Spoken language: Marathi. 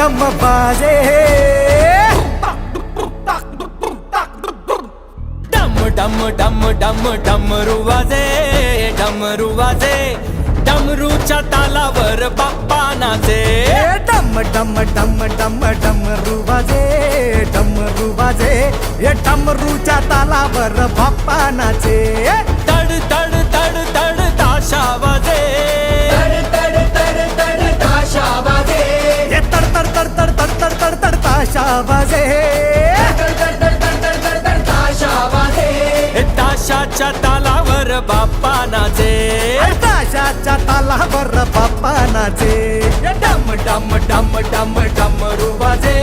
डम बाजे डम डम डम डम डमरू वाजे डमरू वाजे डमरूच्या तालावर बाप्पा नाचे डम डम डम डम डमरू वाजे डमरू वाजे हे डमरूच्या तालावर बाप्पा नाचे तड तड तड तड ताशा वाजे तड तड तड तड ताशा वाजे हे तड तड तड तड तड तड तड तड ताशा वाजे तड तड तड तड तड तड तड ताशा वाजे हे ताशाच्या तालावर बाप्पा नाचे ताशाच्या तालावर बाप्पा नाचे डम डम डम डम डमरू वाजे